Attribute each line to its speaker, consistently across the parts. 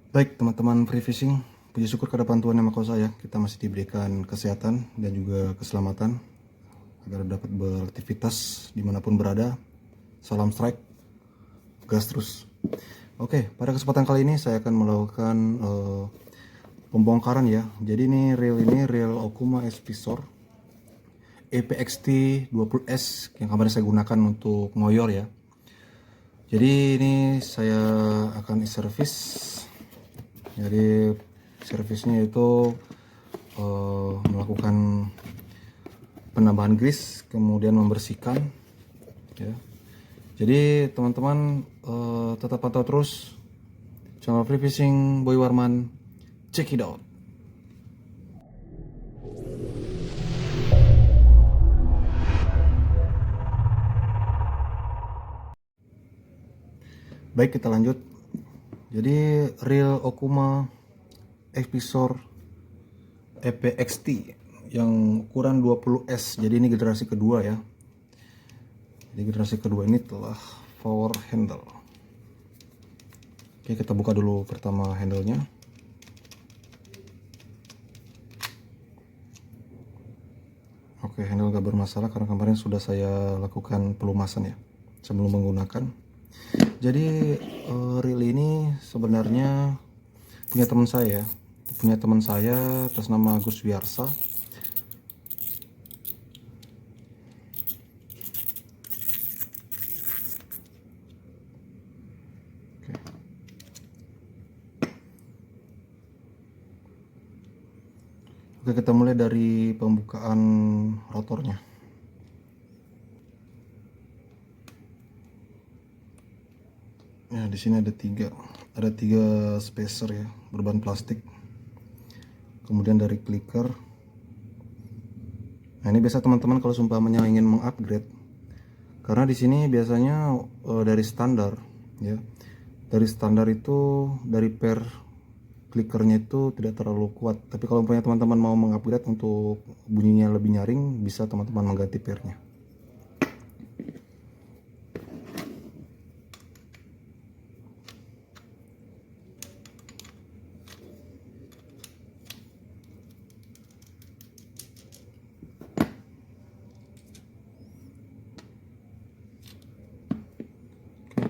Speaker 1: Baik teman-teman free fishing, puji syukur kehadiran Tuhan Yang Maha Kuasa ya, kita masih diberikan kesehatan dan juga keselamatan agar dapat beraktivitas dimanapun berada. Salam strike, gas terus. Oke, pada kesempatan kali ini saya akan melakukan pembongkaran ya. Jadi ini reel Okuma Spisor EPXT 20S yang kemarin saya gunakan untuk ngoyor ya. Jadi ini saya akan servis. Jadi servisnya itu melakukan penambahan grease, kemudian membersihkan ya. Jadi teman-teman tetap pantau terus channel Free Fishing Boy Warman, check it out. Baik, kita lanjut. Jadi reel Okuma Spisor EPXT yang ukuran 20S. Jadi ini generasi kedua ya. Jadi generasi kedua ini telah power handle. Oke, kita buka dulu pertama handlenya. Oke, handle gak bermasalah karena kemarin sudah saya lakukan pelumasan ya sebelum menggunakan. Jadi reel ini sebenarnya punya teman saya atas nama Gus Wiarsa. Oke, kita mulai dari pembukaan rotornya. Ya, di sini ada tiga spacer ya, berbahan plastik. Kemudian dari clicker. Nah, ini biasa teman-teman kalau seumpamanya ingin mengupgrade, karena di sini biasanya dari standar ya. Dari standar itu dari pair clickernya itu tidak terlalu kuat. Tapi kalau punya teman-teman mau mengupgrade untuk bunyinya lebih nyaring, bisa teman-teman mengganti pairnya.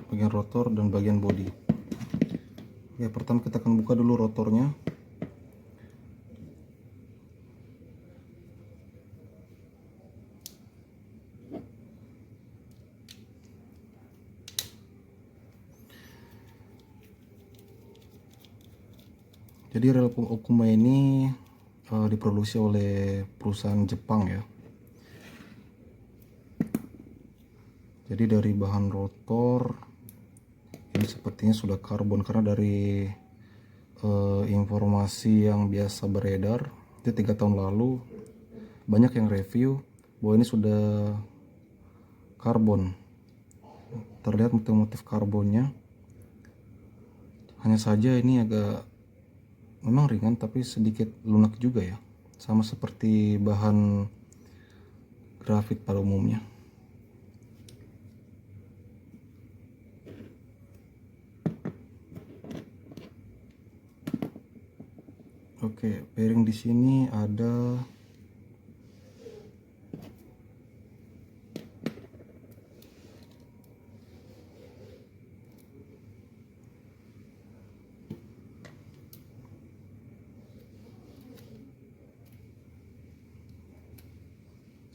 Speaker 1: Bagian rotor dan bagian bodi. Oke, pertama kita akan buka dulu rotornya. Jadi reel Okuma ini diproduksi oleh perusahaan Jepang ya. Jadi dari bahan rotor ini sepertinya sudah karbon, karena dari informasi yang biasa beredar itu 3 tahun lalu banyak yang review bahwa ini sudah karbon. Terlihat motif karbonnya. Hanya saja ini agak memang ringan tapi sedikit lunak juga ya, sama seperti bahan grafit pada umumnya. Oke, bearing di sini ada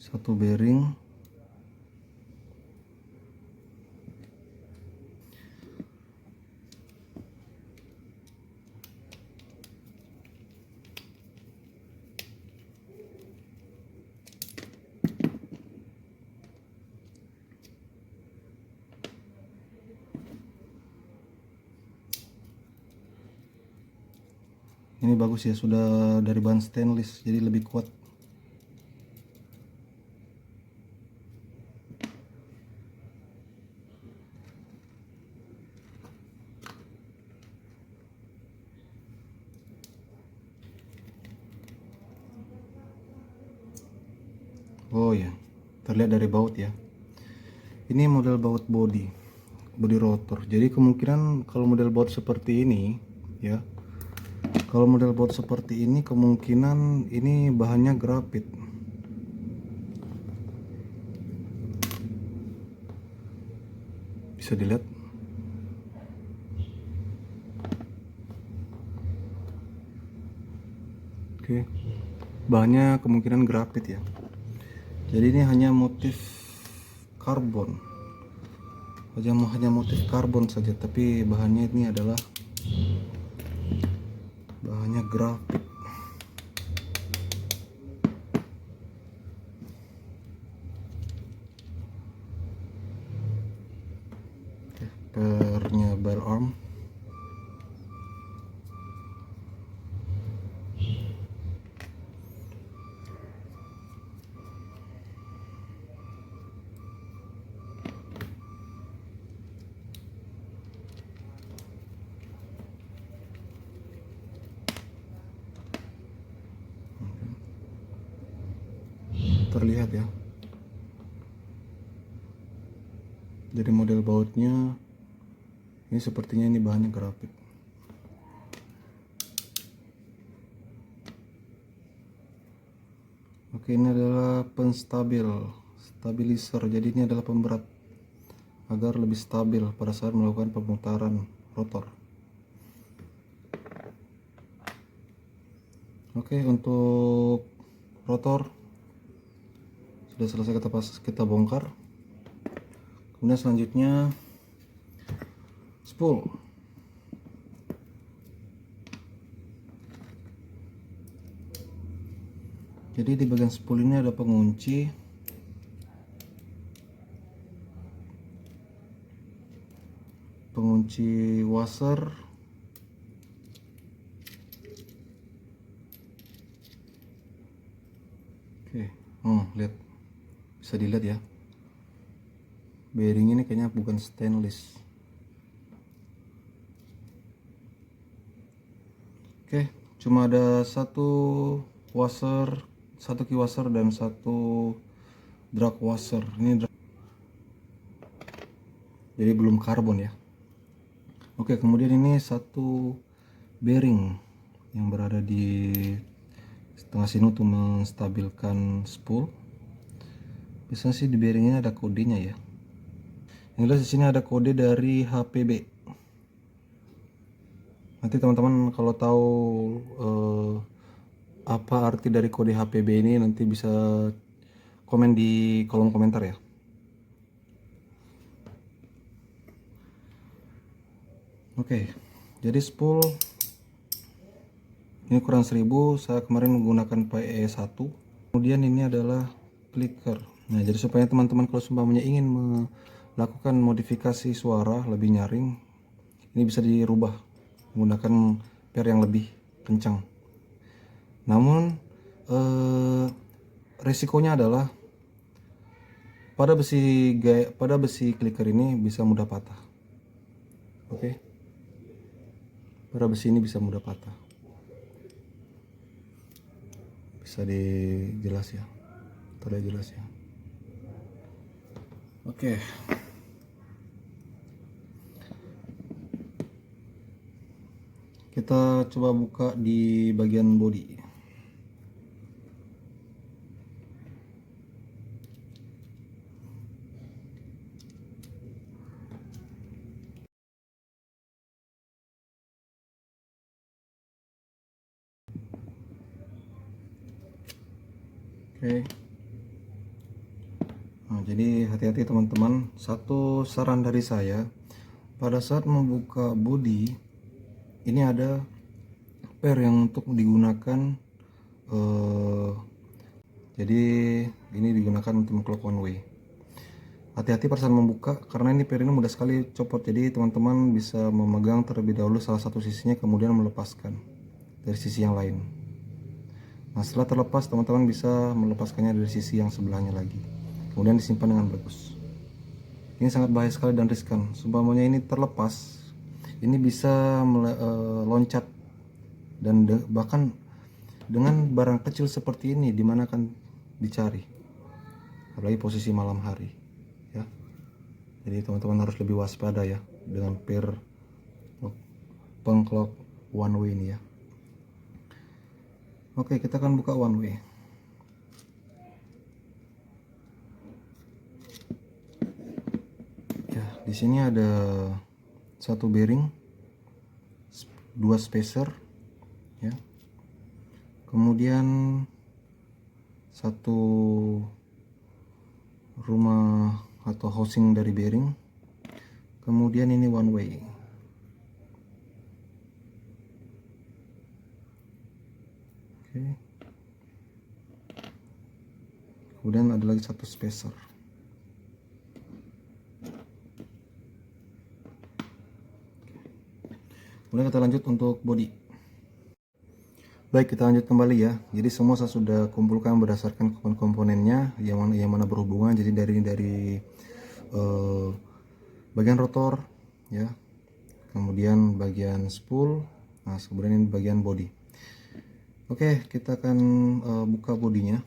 Speaker 1: satu bearing, ini bagus ya, sudah dari bahan stainless jadi lebih kuat. Oh ya, terlihat dari baut ya. Ini model body rotor. Jadi kemungkinan kalau model baut seperti ini ya, Kalau model baut seperti ini kemungkinan ini bahannya grafit. Bisa dilihat. Oke. Bahannya kemungkinan grafit ya. Jadi ini hanya motif karbon. Hanya motif karbon saja, tapi bahannya ini adalah bahannya grafit. Pernya bar arm. Terlihat ya. Jadi model bautnya ini sepertinya ini bahannya grafit. Oke, ini adalah stabilizer. Jadi ini adalah pemberat agar lebih stabil pada saat melakukan pemutaran rotor. Oke, untuk rotor sudah selesai kita bongkar. Kemudian selanjutnya spool. Jadi di bagian spool ini ada pengunci. Pengunci washer. Oke, lihat. Bisa dilihat ya. Bearing ini kayaknya bukan stainless. Oke, cuma ada satu washer, satu key washer dan satu drag washer. Ini jadi belum karbon ya. Oke, kemudian ini satu bearing yang berada di setengah sini untuk menstabilkan spool. Biasanya sih di bearingnya ada kodenya ya. Yang jelas di sini ada kode dari HPB. Nanti teman-teman kalau tahu apa arti dari kode HPB ini nanti bisa komen di kolom komentar ya. Oke, jadi spool ini ukuran 1000. Saya kemarin menggunakan PE1. Kemudian ini adalah clicker. Nah, jadi supaya teman-teman kalau seumpamanya ingin melakukan modifikasi suara lebih nyaring, ini bisa dirubah menggunakan per yang lebih kencang. Namun resikonya adalah pada besi clicker ini bisa mudah patah. Oke. Pada besi ini bisa mudah patah. Bisa dijelas ya. Terlihat jelas ya. Oke. Kita coba buka di bagian bodi. Oke. Nah, jadi hati-hati teman-teman. Satu saran dari saya, pada saat membuka bodi ini ada per yang untuk digunakan. Jadi ini digunakan untuk mengclock one way. Hati-hati pada saat membuka karena ini per ini mudah sekali copot. Jadi teman-teman bisa memegang terlebih dahulu salah satu sisinya, kemudian melepaskan dari sisi yang lain. Nah, setelah terlepas teman-teman bisa melepaskannya dari sisi yang sebelahnya lagi, kemudian disimpan dengan bagus. Ini sangat bahaya sekali dan riskan. Seumpamanya ini terlepas, ini bisa loncat dan bahkan dengan barang kecil seperti ini dimana akan dicari, apalagi posisi malam hari ya. Jadi teman-teman harus lebih waspada ya dengan per pengclock one way ini ya. Oke, kita akan buka one way. Ya, di sini ada satu bearing, dua spacer, ya. Kemudian satu rumah atau housing dari bearing. Kemudian ini one way. Oke. Kemudian ada lagi satu spacer. Kemudian kita lanjut untuk body. Baik, kita lanjut kembali ya. Jadi semua saya sudah kumpulkan berdasarkan komponennya yang mana berhubungan. Jadi dari bagian rotor, ya, kemudian bagian spool, nah kemudian ini bagian body. Oke, kita akan buka bodinya.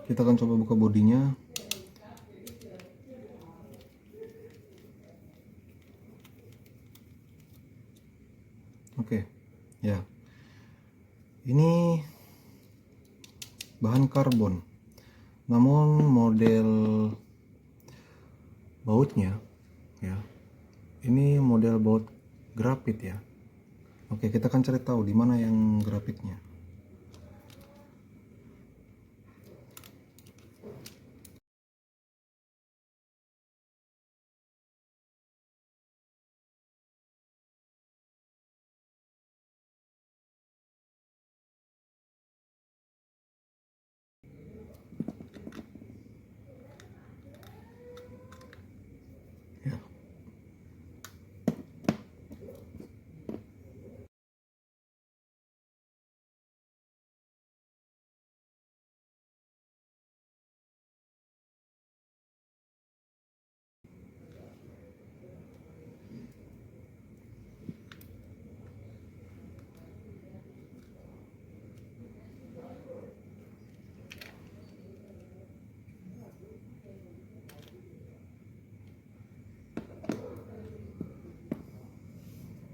Speaker 1: Kita akan coba buka bodinya. Oke, ya. Ini bahan karbon. Namun model bautnya, ya. Ini model baut grafit ya. Oke, kita akan cari tahu di mana yang grafitnya. Ya.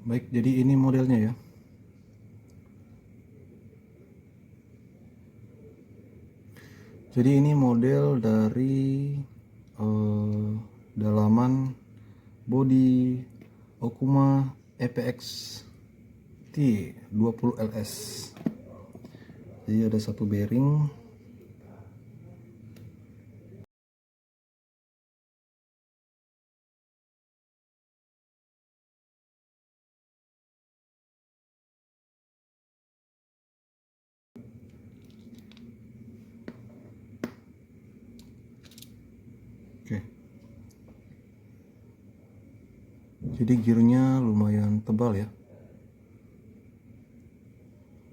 Speaker 1: Baik, jadi ini modelnya ya. Jadi ini model dari dalaman body Okuma EPX T20LS. Jadi ada satu bearing, oke. Jadi gearnya lumayan tebal ya.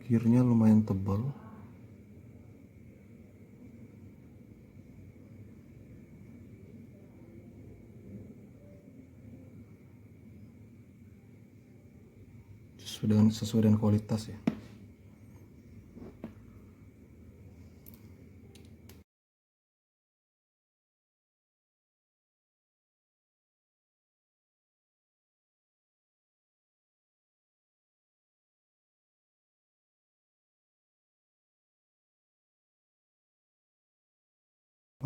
Speaker 1: Gearnya lumayan tebal. Sesuai dengan kualitas ya.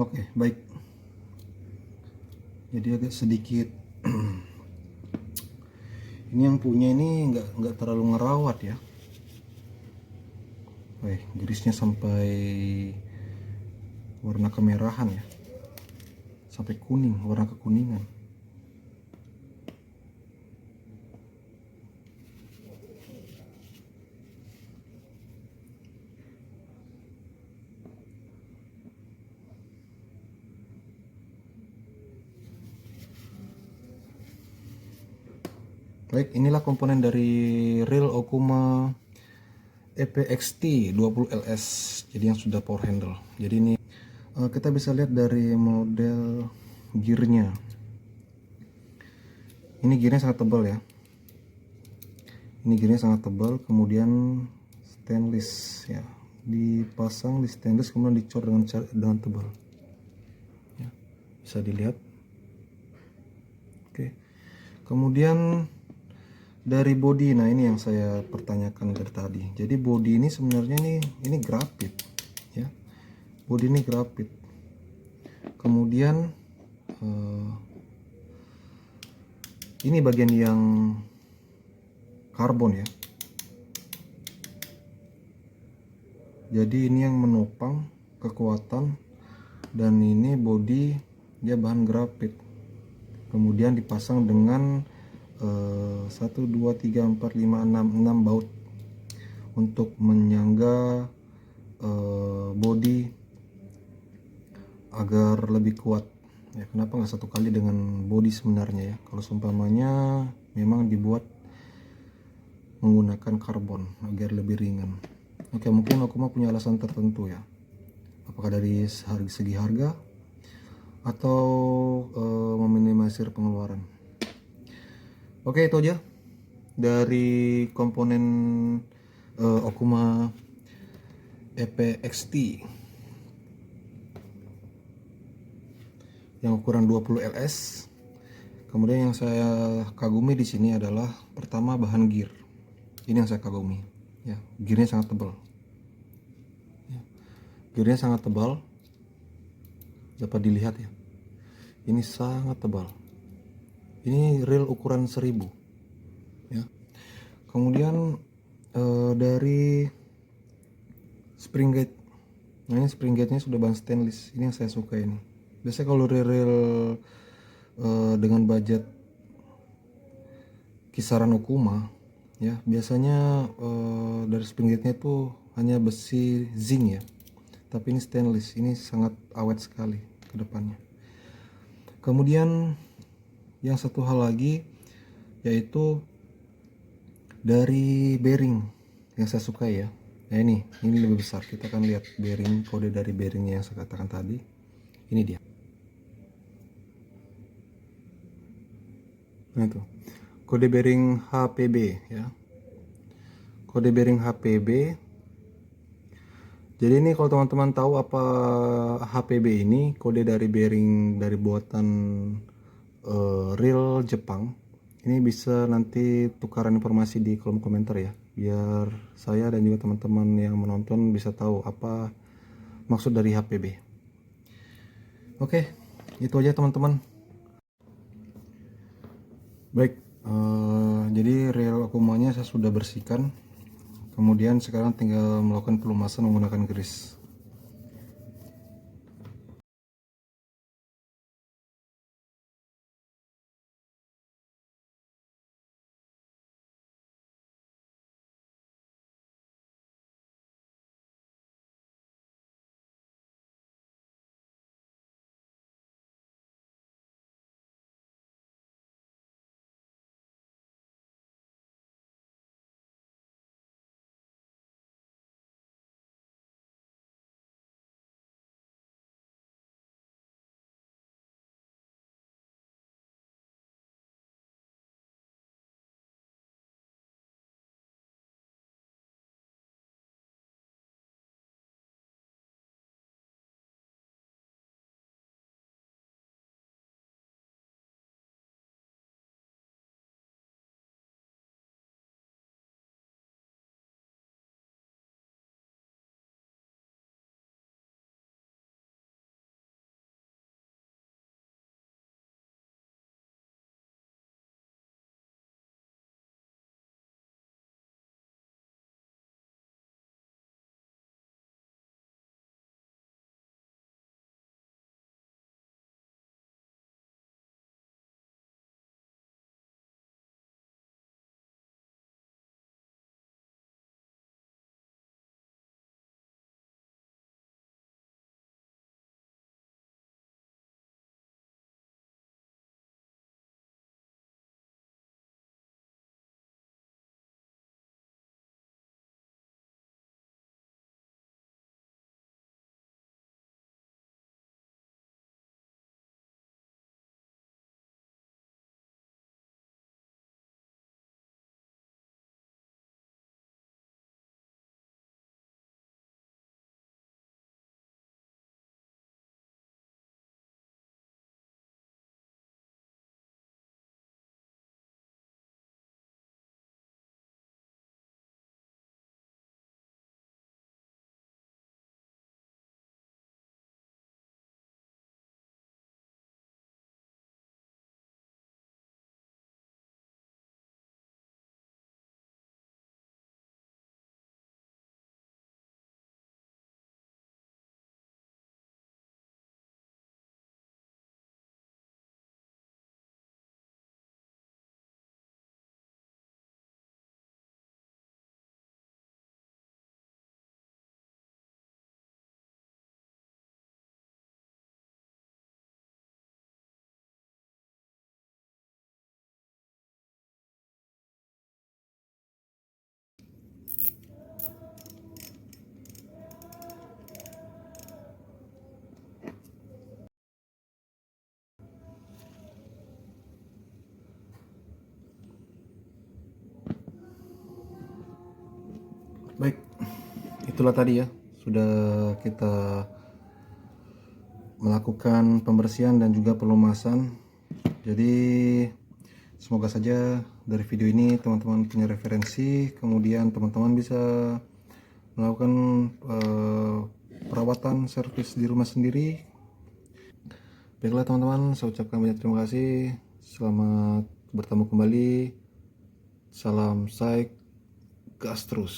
Speaker 1: Oke, baik. Jadi agak sedikit ini yang punya ini nggak terlalu ngerawat ya. Grisnya sampai warna kemerahan ya, sampai kuning, warna kekuningan. Baik, inilah komponen dari reel Okuma EPXT 20LS, jadi yang sudah power handle. Jadi ini kita bisa lihat dari model gearnya. Ini gearnya sangat tebal ya. Ini gearnya sangat tebal, kemudian stainless ya. Dipasang di stainless kemudian dicor dengan tebal. Ya, bisa dilihat. Oke. Kemudian dari body, nah ini yang saya pertanyakan dari tadi. Jadi body ini sebenarnya ini grafit ya. Body ini grafit. Kemudian ini bagian yang karbon ya. Jadi ini yang menopang kekuatan, dan ini body dia bahan grafit. Kemudian dipasang dengan 1 2 3 4 5 6 baut untuk menyangga body agar lebih kuat ya. Kenapa nggak satu kali dengan body sebenarnya ya, kalau seumpamanya memang dibuat menggunakan karbon agar lebih ringan. Oke, mungkin Okuma punya alasan tertentu ya, apakah dari segi harga atau meminimalisir pengeluaran. Oke, itu aja dari komponen Okuma EPXT yang ukuran 20 ls. Kemudian yang saya kagumi di sini adalah pertama bahan gear. Ini yang saya kagumi ya, gearnya sangat tebal ya. Gearnya sangat tebal, dapat dilihat ya, ini sangat tebal. Ini reel ukuran 1000 ya. Kemudian dari spring gate, nah ini spring gate nya sudah bahan stainless, ini yang saya suka ini. Biasanya kalau reel dengan budget kisaran Okuma ya, biasanya dari spring gate nya itu hanya besi zinc ya, tapi ini stainless, ini sangat awet sekali ke depannya. Kemudian yang satu hal lagi yaitu dari bearing yang saya suka ya. Nah ini lebih besar, kita akan lihat bearing, kode dari bearingnya yang saya katakan tadi. Ini dia. Nah itu kode bearing HPB ya, kode bearing HPB. Jadi ini kalau teman-teman tahu apa HPB ini, kode dari bearing dari buatan reel Jepang. Ini bisa nanti tukaran informasi di kolom komentar ya, biar saya dan juga teman-teman yang menonton bisa tahu apa maksud dari HPB. Oke, itu aja teman-teman. Baik, jadi reel Okumanya saya sudah bersihkan. Kemudian sekarang tinggal melakukan pelumasan menggunakan grease. Baik, itulah tadi ya, sudah kita melakukan pembersihan dan juga pelumasan. Jadi semoga saja dari video ini teman-teman punya referensi, kemudian teman-teman bisa melakukan perawatan servis di rumah sendiri. Baiklah teman-teman, saya ucapkan banyak terima kasih. Selamat bertemu kembali. Salam Saik, gas terus.